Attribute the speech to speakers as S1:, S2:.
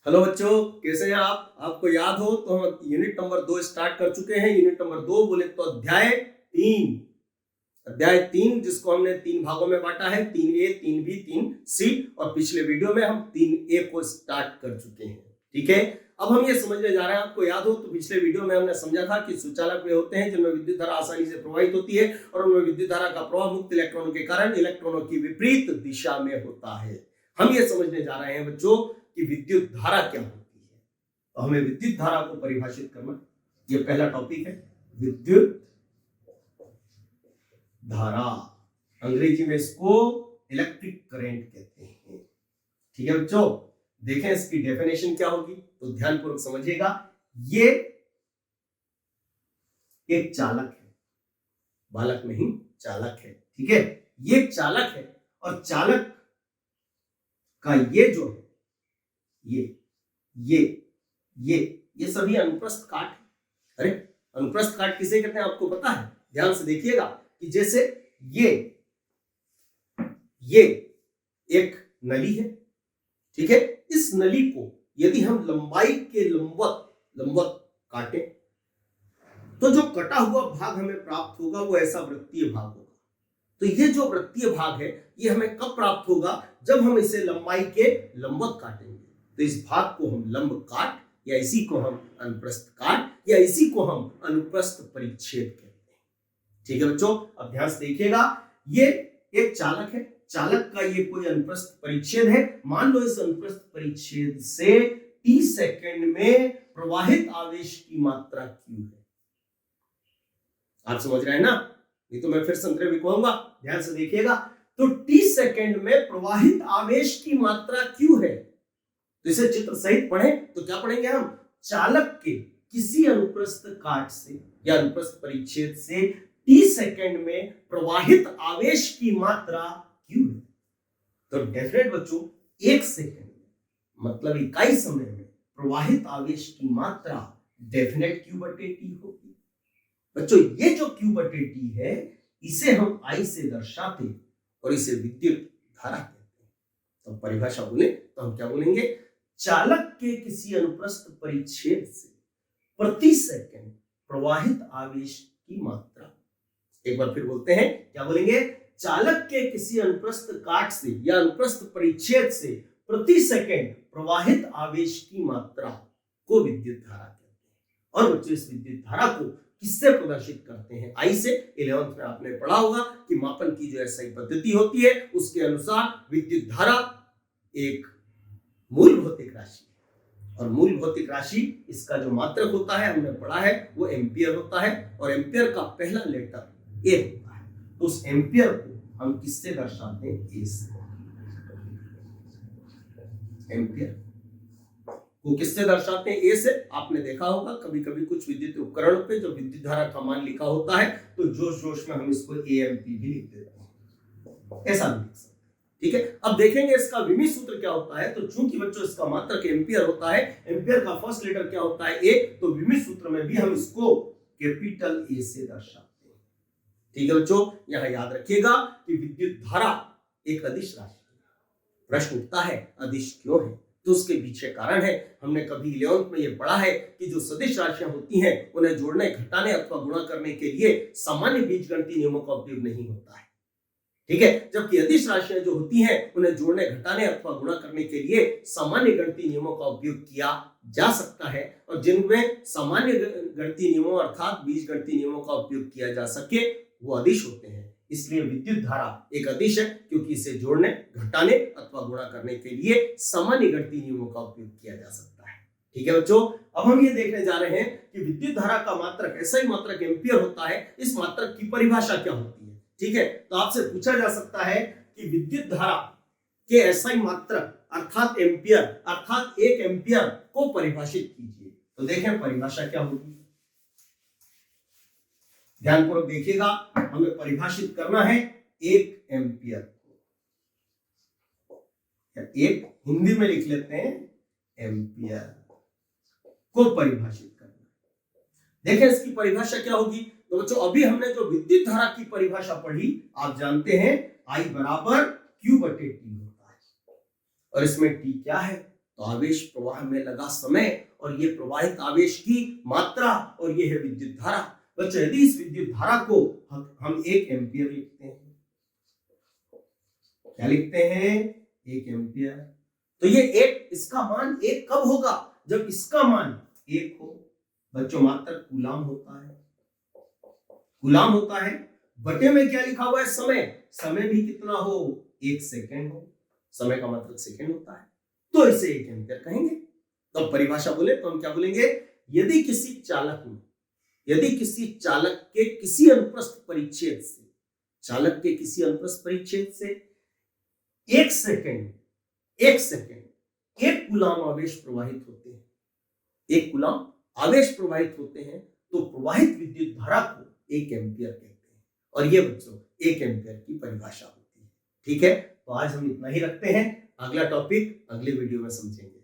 S1: Hello बच्चों, कैसे हैं आप? आपको याद हो तो हम यूनिट नंबर 2 स्टार्ट कर चुके हैं। यूनिट नंबर 2 बोले तो अध्याय 3 जिसको हमने 3 भागों में बांटा है, 3A, 3B, 3C। और पिछले वीडियो में हम 3A को स्टार्ट कर चुके हैं। ठीक है, अब हम ये समझने जा रहे हैं। आपको याद हो तो पिछले वीडियो में हमने समझा था कि सुचालक वे होते हैं जिनमें विद्युत धारा आसानी से प्रवाहित होती है और उनमें विद्युत धारा का प्रवाह मुक्त इलेक्ट्रॉनों के कारण इलेक्ट्रॉनों की विपरीत दिशा में होता है। हम ये समझने जा रहे हैं बच्चों कि विद्युत धारा क्या होती है। तो हमें विद्युत धारा को परिभाषित करना, ये पहला टॉपिक है। विद्युत धारा, अंग्रेजी में इसको इलेक्ट्रिक करंट कहते हैं। ठीक है बच्चों, देखें इसकी डेफिनेशन क्या होगी तो ध्यानपूर्वक समझिएगा। ये एक चालक है, बालक नहीं चालक है। ठीक है, ये एक चालक है और चालक का ये जो है ये सभी अनुप्रस्थ काट है। अरे अनुप्रस्थ काट किसे कहते हैं आपको पता है? ध्यान से देखिएगा कि जैसे ये एक नली है। ठीक है, इस नली को यदि हम लंबाई के लंबवत काटे तो जो कटा हुआ भाग हमें प्राप्त होगा वो ऐसा वृत्तीय भाग होगा। तो ये जो वृत्तीय भाग है ये हमें कब प्राप्त होगा? जब हम इसे लंबाई के लंबवत काटेंगे। तो इस भाग को हम लंब काट या इसी को हम अनुप्रस्थ काट या इसी को हम अनुप्रस्थ परिच्छेद कहते हैं। ठीक है बच्चों, अब ध्यान से देखिएगा। ये एक चालक है, चालक का ये कोई अनुप्रस्थ परिच्छेद है। मान लो इस अनुप्रस्थ परिच्छेद से t सेकंड में प्रवाहित आवेश की मात्रा q है। आप समझ रहे हैं ना? नहीं तो मैं फिर संतरे भी कहूंगा, ध्यान से देखिएगा। तो t सेकंड में प्रवाहित आवेश की मात्रा q है। तो इसे चित्र सहित पढ़े तो क्या पढ़ेंगे हम? चालक के किसी अनुप्रस्थ काट से या अनुप्रस्थ परिच्छेद से t सेकंड में प्रवाहित आवेश की मात्रा q है। तो डेफिनेट बच्चों, एक सेकंड में मतलब इकाई समय में प्रवाहित आवेश की मात्रा डेफिनेट q बटे t होगी। बच्चों ये जो q बटे t है इसे हम I से दर्शाते और इसे विद्युत धारा कहते हैं। तो परिभाषा बोले तो हम क्या बोलेंगे? चालक के किसी अनुप्रस्थ परिच्छेद से प्रति सेकंड प्रवाहित आवेश की मात्रा। एक बार फिर बोलते हैं, क्या बोलेंगे? चालक के किसी अनुप्रस्थ काट से या अनुप्रस्थ परिच्छेद से प्रति सेकंड प्रवाहित आवेश की मात्रा को विद्युत धारा कहते हैं। और बच्चों इस विद्युत धारा को किससे प्रदर्शित करते हैं? I से। 11th में आपने पढ़ा होगा कि मापन की जो SI पद्धति होती है उसके अनुसार विद्युत धारा एक मूल भौतिक राशि है और मूल भौतिक राशि इसका जो मात्रक होता है हमने पढ़ा है वो एम्पियर होता है और एम्पियर का पहला लेटर A होता है। तो उस एम्पियर को हम किससे दर्शाते हैं? A से। एम्पियर को किससे दर्शाते हैं? A से। आपने देखा होगा कभी कभी कुछ विद्युत उपकरण पे जो विद्युत धारा का मान लिखा होता है तो जोश जोश में हम इसको AMP भी लिख देते हैं, ऐसा भी लिख सकते हैं। ठीक है, अब देखेंगे इसका विमी सूत्र क्या होता है। तो चूंकि बच्चों इसका मात्रक एम्पियर होता है, एम्पियर का फर्स्ट लेटर क्या होता है? A। तो विमी सूत्र में भी हम इसको कैपिटल A से दर्शाते हैं। ठीक है बच्चों, यहां याद रखिएगा कि विद्युत धारा एक अदिश राशि है। प्रश्न उठता है अदिश क्यों है? तो उसके पीछे कारण है। हमने कभी 11th में ये पढ़ा है कि जो सदिश राशियां होती हैं उन्हें जोड़ने, घटाने अथवा गुणा करने के लिए सामान्य बीजगणितीय नियमों का उपयोग नहीं होता है। ठीक है, जबकि अदिश राशियां जो होती हैं उन्हें जोड़ने, घटाने अथवा गुणा करने के लिए सामान्य गणितीय नियमों का उपयोग किया जा सकता है। और जिनमें सामान्य गणितीय नियमों अर्थात बीजगणितीय नियमों का उपयोग किया जा सके वो अदिश होते हैं। इसलिए विद्युत धारा एक अदिश है क्योंकि इसे जोड़ने, घटाने अथवा गुणा करने के लिए सामान्य गणितीय नियमों का उपयोग किया जा सकता है। ठीक है बच्चों, अब हम ये देखने जा रहे हैं कि विद्युत धारा का मात्रक SI मात्रक एम्पियर होता है। इस मात्रक की परिभाषा क्या होती है? ठीक है, तो आपसे पूछा जा सकता है कि विद्युत धारा के SI मात्रक अर्थात एम्पियर अर्थात 1 एम्पियर को परिभाषित कीजिए। तो देखें परिभाषा क्या होगी, ध्यानपूर्वक देखिएगा। हमें परिभाषित करना है 1 एम्पियर को, एक हिंदी में लिख लेते हैं एम्पियर को परिभाषित करना। देखें इसकी परिभाषा क्या होगी। तो बच्चों अभी हमने जो विद्युत धारा की परिभाषा पढ़ी, आप जानते हैं I बराबर Q बटे T होता है और इसमें T क्या है? तो आवेश प्रवाह में लगा समय और ये प्रवाहित आवेश की मात्रा और ये है विद्युत धारा। बच्चों यदि इस विद्युत धारा को हम 1 एम्पियर लिखते हैं, क्या लिखते हैं? 1 एम्पियर। तो ये 1, इसका मान 1 कब होगा? जब इसका मान 1 हो। बच्चों मात्र कूलाम होता है, कूलाम होता है। बटे में क्या लिखा हुआ है? समय। समय भी कितना हो? 1 सेकेंड हो। समय का मतलब सेकेंड होता है, तो इसे 1 एम्पियर कहेंगे। तो परिभाषा बोले तो हम क्या बोलेंगे? यदि किसी चालक में, यदि किसी चालक के किसी अनुप्रस्थ परिच्छेद से, चालक के किसी अनुप्रस्थ परिच्छेद से 1 सेकेंड 1 कूलाम आवेश प्रवाहित होते हैं, 1 कूलाम आवेश प्रवाहित होते हैं, तो प्रवाहित विद्युत धारा को 1 एम्पियर कहते हैं। और ये बच्चों 1 एम्पियर की परिभाषा होती है। ठीक है, तो आज हम इतना ही रखते हैं। अगला टॉपिक अगले वीडियो में समझेंगे।